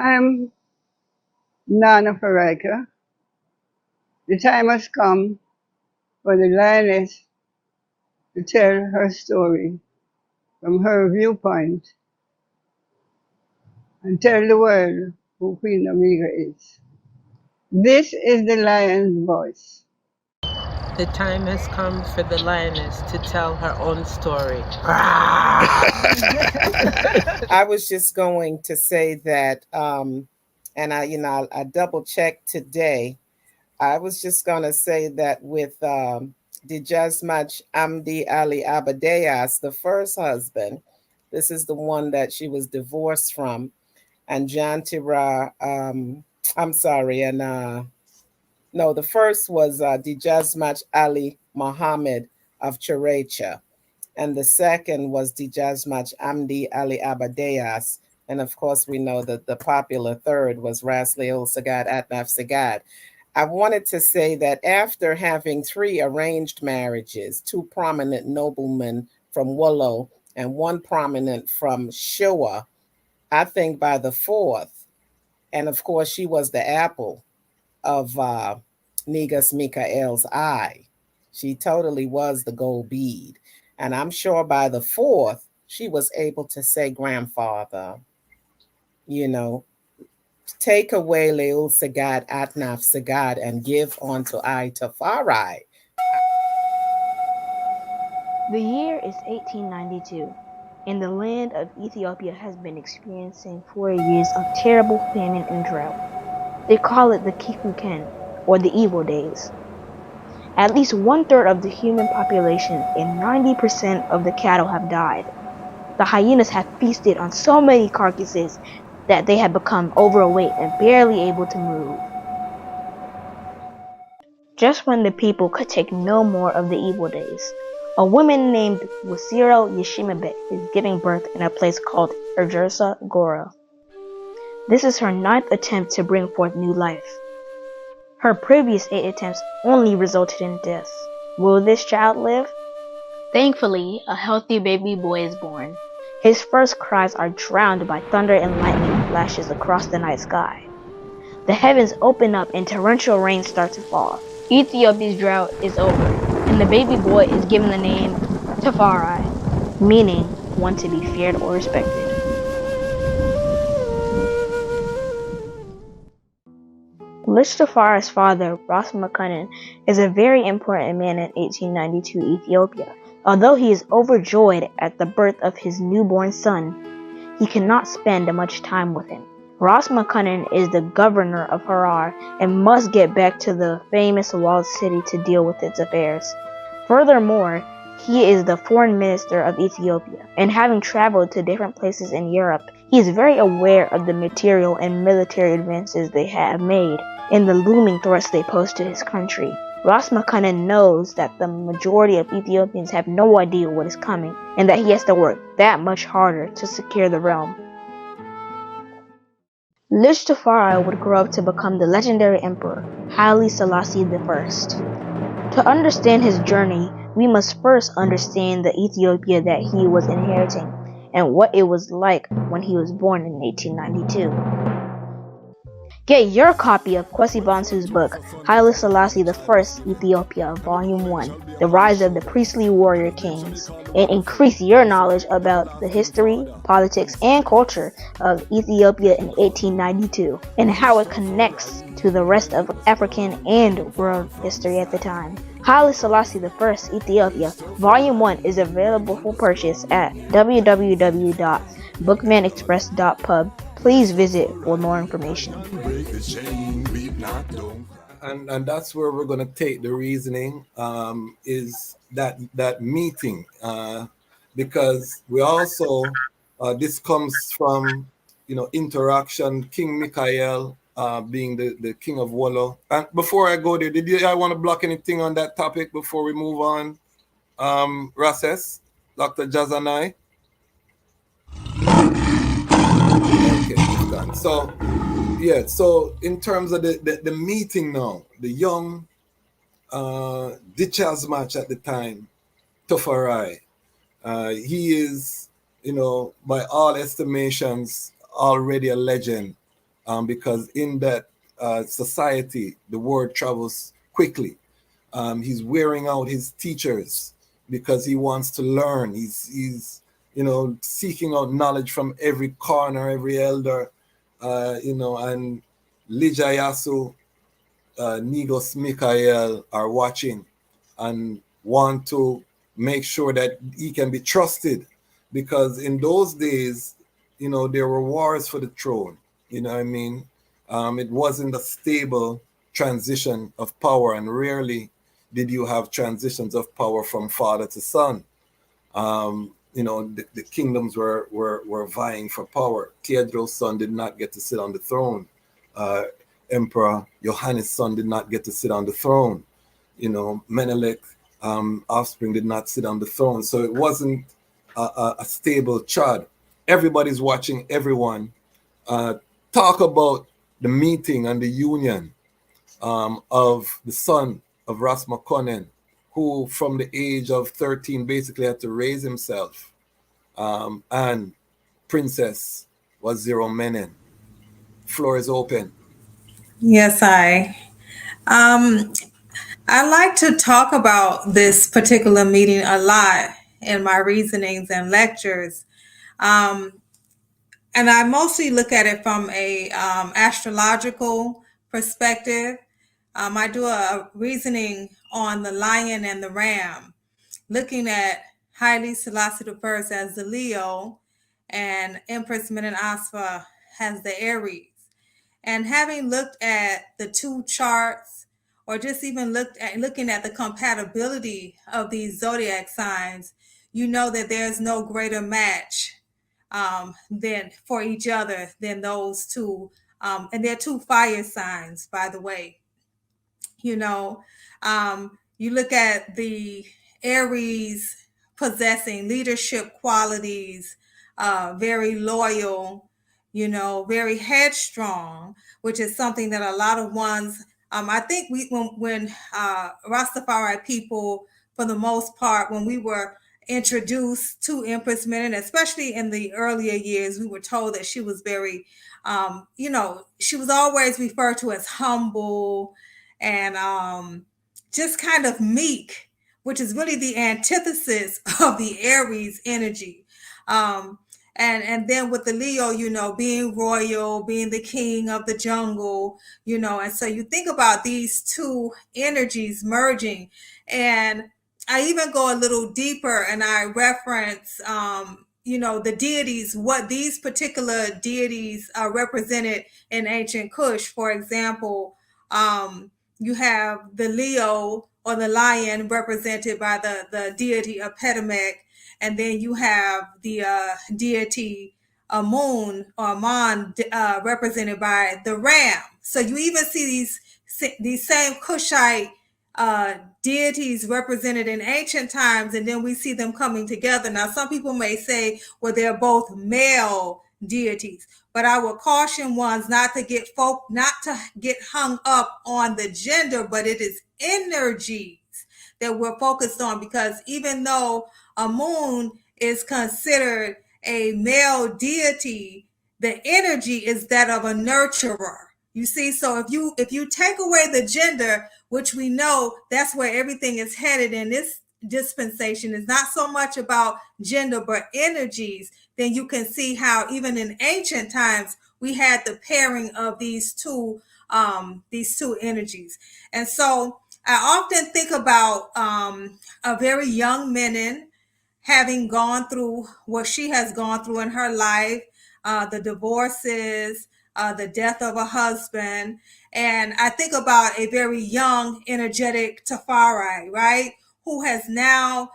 I'm Nana Farika. The time has come for the lioness to tell her story from her viewpoint and tell the world who Queen Omega is. This is the lion's voice. The time has come for the lioness to tell her own story. I was just going to say that, and I double checked today. I was just going to say that with Dejazmatch Amdi Ali Abadeyas, the first husband, this is the one that she was divorced from, and Jantira, I'm sorry, and no, the first was Dejazmatch Ali Muhammad of Cherecha, and the second was Dejazmatch Amdi Ali Abadeyas. And of course, we know that the popular third was Ras Leol Sagad Atnaf Sagad. I wanted to say that after having 3 arranged marriages, 2 prominent noblemen from Wollo and 1 prominent from Shoa, I think by the 4th, and of course she was the apple of Negus Mikael's eye. She totally was the gold bead. And I'm sure by the 4th, she was able to say, grandfather, take away Leul Sagad Atnaf Sagad and give unto I Tafari. The year is 1892, and the land of Ethiopia has been experiencing 4 years of terrible famine and drought. They call it the Kikuken, or the evil days. At least 1/3 of the human population and 90% of the cattle have died. The hyenas have feasted on so many carcasses that they have become overweight and barely able to move. Just when the people could take no more of the evil days, a woman named Wasiro Yeshimabe is giving birth in a place called Erjersa Gora. This is her 9th attempt to bring forth new life. Her previous 8 attempts only resulted in death. Will this child live? Thankfully, a healthy baby boy is born. His first cries are drowned by thunder and lightning flashes across the night sky. The heavens open up and torrential rain starts to fall. Ethiopia's drought is over, and the baby boy is given the name Tafari, meaning one to be feared or respected. Lich Tafari's father, Ras Mekanen, is a very important man in 1892 Ethiopia. Although he is overjoyed at the birth of his newborn son, he cannot spend much time with him. Ras Mekanen is the governor of Harar and must get back to the famous walled city to deal with its affairs. Furthermore, he is the foreign minister of Ethiopia, and having traveled to different places in Europe, he is very aware of the material and military advances they have made and the looming threats they pose to his country. Ras Mekanen knows that the majority of Ethiopians have no idea what is coming, and that he has to work that much harder to secure the realm. Lich Tafari would grow up to become the legendary emperor, Haile Selassie I. To understand his journey, we must first understand the Ethiopia that he was inheriting, and what it was like when he was born in 1892. Get your copy of Kwesi Bansu's book, Haile Selassie I, Ethiopia, Volume 1, The Rise of the Priestly Warrior Kings, and increase your knowledge about the history, politics, and culture of Ethiopia in 1892, and how it connects to the rest of African and world history at the time. Haile Selassie I, Ethiopia, Volume 1 is available for purchase at www.bookmanexpress.pub. Please visit for more information. And that's where we're going to take the reasoning, is that meeting, because we also, this comes from, interaction, King Mikael being the king of Wollo. And before I go there, I want to block anything on that topic before we move on? Rases, Dr. Jahzani? Okay, so yeah, so in terms of the meeting now, the young Dejazmatch at the time, Tafari, he is, by all estimations, already a legend because in that society, the word travels quickly. He's wearing out his teachers because he wants to learn. He's seeking out knowledge from every corner, every elder, and Lijayasu, Nigos Mikael are watching and want to make sure that he can be trusted, because in those days, there were wars for the throne. You know what I mean? It wasn't a stable transition of power, and rarely did you have transitions of power from father to son. The kingdoms were vying for power. Theodros' son did not get to sit on the throne. Emperor Johannes' son did not get to sit on the throne. Menelik offspring did not sit on the throne. So it wasn't a stable chad. Everybody's watching everyone talk about the meeting and the union of the son of Ras McConnell, who from the age of 13 basically had to raise himself, and Princess Waziri Menen. Floor is open. Yes, I like to talk about this particular meeting a lot in my reasonings and lectures. And I mostly look at it from a astrological perspective. I do a reasoning on the lion and the ram, looking at Haile Selassie I as the Leo and Empress Menen as the Aries. And having looked at the two charts, or just even looking at the compatibility of these zodiac signs, you know that there's no greater match than for each other than those two. And they're two fire signs, by the way. You look at the Aries possessing leadership qualities, very loyal, very headstrong, which is something that a lot of ones, I think when Rastafari people, for the most part, when we were introduced to Empress Menen, especially in the earlier years, we were told that she was very, she was always referred to as humble and just kind of meek, which is really the antithesis of the Aries energy. And then with the Leo, being royal, being the king of the jungle, and so you think about these two energies merging. And I even go a little deeper and I reference, the deities, what these particular deities are represented in ancient Kush. For example, you have the Leo or the lion represented by the deity of Petamec, and then you have the deity Amun or Aman represented by the ram. So you even see these same Kushite deities represented in ancient times, and then we see them coming together. Now, some people may say, well, they're both male deities, but I would caution ones not to get hung up on the gender, but it is energies that we're focused on, because even though Amun is considered a male deity, the energy is that of a nurturer. You see, so if you take away the gender, which we know that's where everything is headed in this dispensation, is not so much about gender but energies, then you can see how even in ancient times we had the pairing of these two energies. And so I often think about a very young Menen having gone through what she has gone through in her life, the divorces, the death of a husband. And I think about a very young, energetic Tafari, right, who has now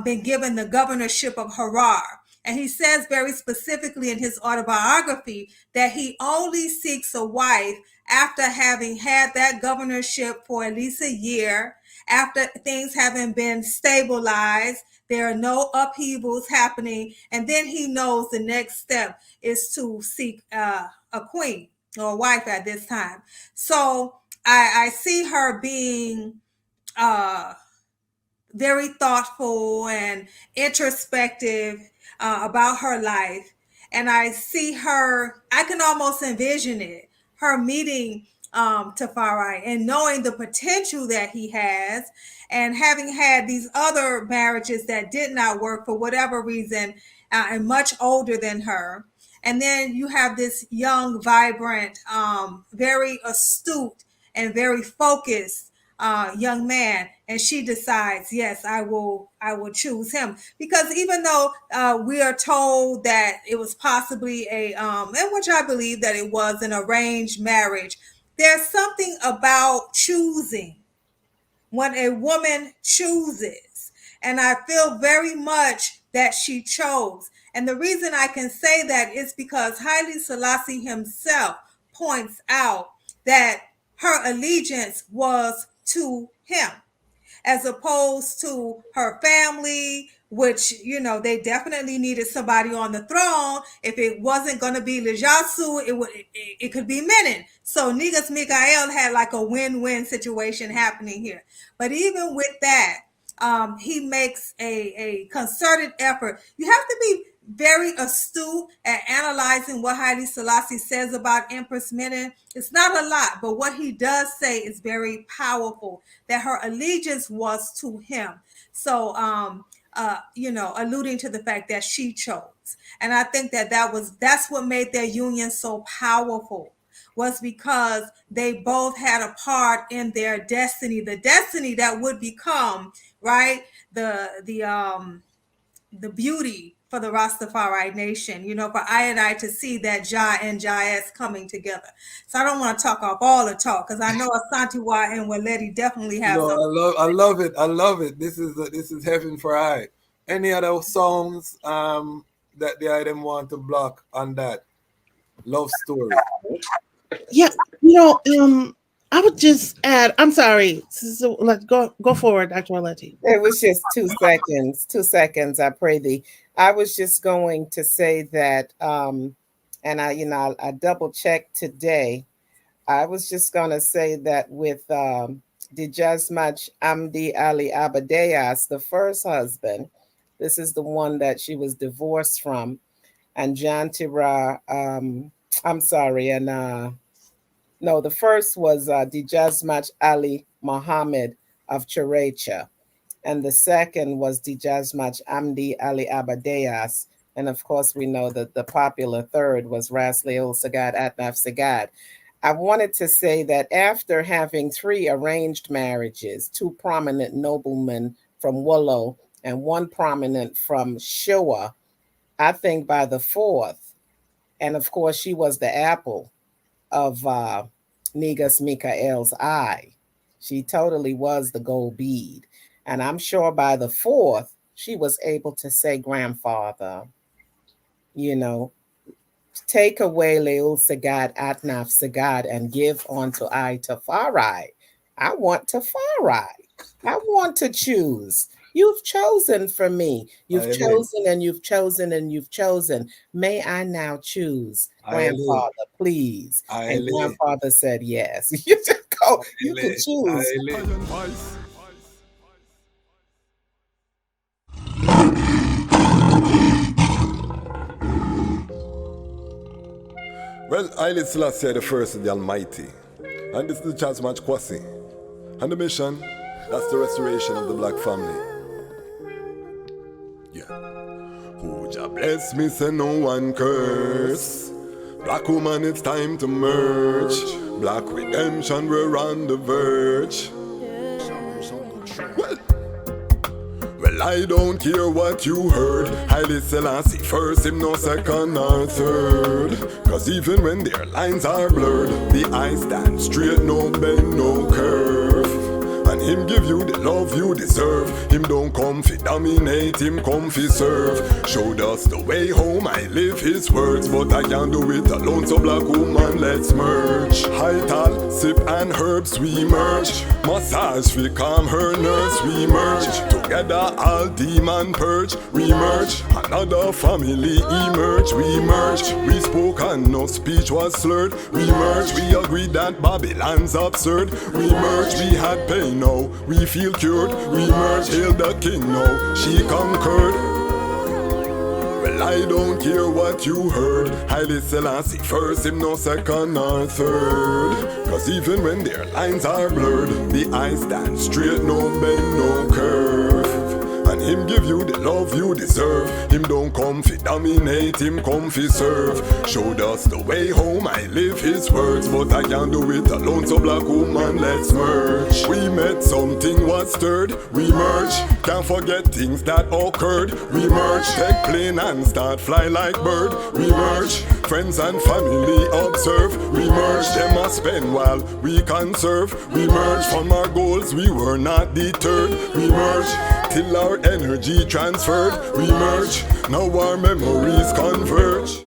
been given the governorship of Harar. And he says very specifically in his autobiography that he only seeks a wife after having had that governorship for at least a year, after things having been stabilized, there are no upheavals happening, and then he knows the next step is to seek a queen or a wife at this time. So I see her being very thoughtful and introspective about her life. And I see her, I can almost envision it, her meeting Tafari and knowing the potential that he has, and having had these other marriages that did not work for whatever reason, and much older than her. And then you have this young, vibrant, very astute and very focused young man, and she decides, yes, I will choose him. Because even though we are told that it was possibly and which I believe that it was an arranged marriage, there's something about choosing, when a woman chooses. And I feel very much that she chose. And the reason I can say that is because Haile Selassie himself points out that her allegiance was to him, as opposed to her family, which, they definitely needed somebody on the throne. If it wasn't going to be Lejasu, it could be Menen. So Negus Mikael had like a win-win situation happening here. But even with that, he makes a concerted effort. You have to be very astute at analyzing what Haile Selassie says about Empress Menen. It's not a lot, but what he does say is very powerful, that her allegiance was to him. So, alluding to the fact that she chose. And I think that's what made their union so powerful, was because they both had a part in their destiny, the destiny that would become, right, the beauty for the Rastafari nation, for I and I to see that Jah and Jahs coming together. So I don't want to talk off all the talk, because I know Asantewaa and Wolete definitely have some. I love it. This is heaven for I. Any other songs that the item want to block on that love story? Yeah, I would just add, I'm sorry. So let's go forward, Dr. Wolete. It was just 2 seconds. 2 seconds, I pray thee. I was just going to say that, and I double checked today. I was just going to say that with Dejazmatch Amdi Ali Abadeyas, the first husband, this is the one that she was divorced from, and Jantira, the first was Dejazmatch Ali Muhammad of Cherecha. And the second was Dejazmatch Amdi Ali Abadeyas. And of course, we know that the popular third was Ras Leol Sagad Atnaf Sagad. I wanted to say that after having 3 arranged marriages, 2 prominent noblemen from Wollo and 1 prominent from Showa, I think by the 4th, and of course, she was the apple of Negus Mikael's eye. She totally was the gold bead. And I'm sure by the 4th, she was able to say, grandfather, take away Leul Sagad Atnaf Sagad and give unto I Tafari. I want Tafari. I want to choose. You've chosen for me. You've chosen and you've chosen and you've chosen. May I now choose, grandfather, please? And grandfather said yes. You just go. You can choose. Well, Haile Selassie the first of the Almighty. And this is the Jahzmatch Kwasi. And the mission, that's the restoration of the black family. Yeah. Who Jah bless me, say no one curse. Black woman, it's time to merge. Black redemption, we're on the verge. Well, I don't care what you heard. Haile Selassie first, him no second or third. Cause even when their lines are blurred, the eyes stand straight, no bend, no curve. And him give you the love you deserve. Him don't come fi dominate, him come fi serve. Showed us the way home, I live his words. But I can't do it alone, so black woman, let's merge. High tal, sip and herbs, we merge. Massage fi calm her nerves, we merge. Together all demon purge, we merge. Another family emerge, we merge. We spoke and no speech was slurred, we merge. We agreed that Babylon's absurd, we merge. We had pain, now we feel cured, we merge. Hail the king, now she conquered. Well, Well, I don't care what you heard. Haile Selassie first, him no second or third. Cause even when their lines are blurred, the eyes stand straight, no bend, no curve. And him give you the love you deserve. Him don't come fi dominate, him come fi serve. Showed us the way home, I live his words. But I can't do it alone, so black woman, let's merge. We met, something was stirred, we merge. Can't forget things that occurred. We merge, take plane and start fly like bird. We merge, friends and family observe. We merge, them a spend while we conserve. We merge, from our goals we were not deterred. We merge, till our energy transferred. We merge, now our memories converge.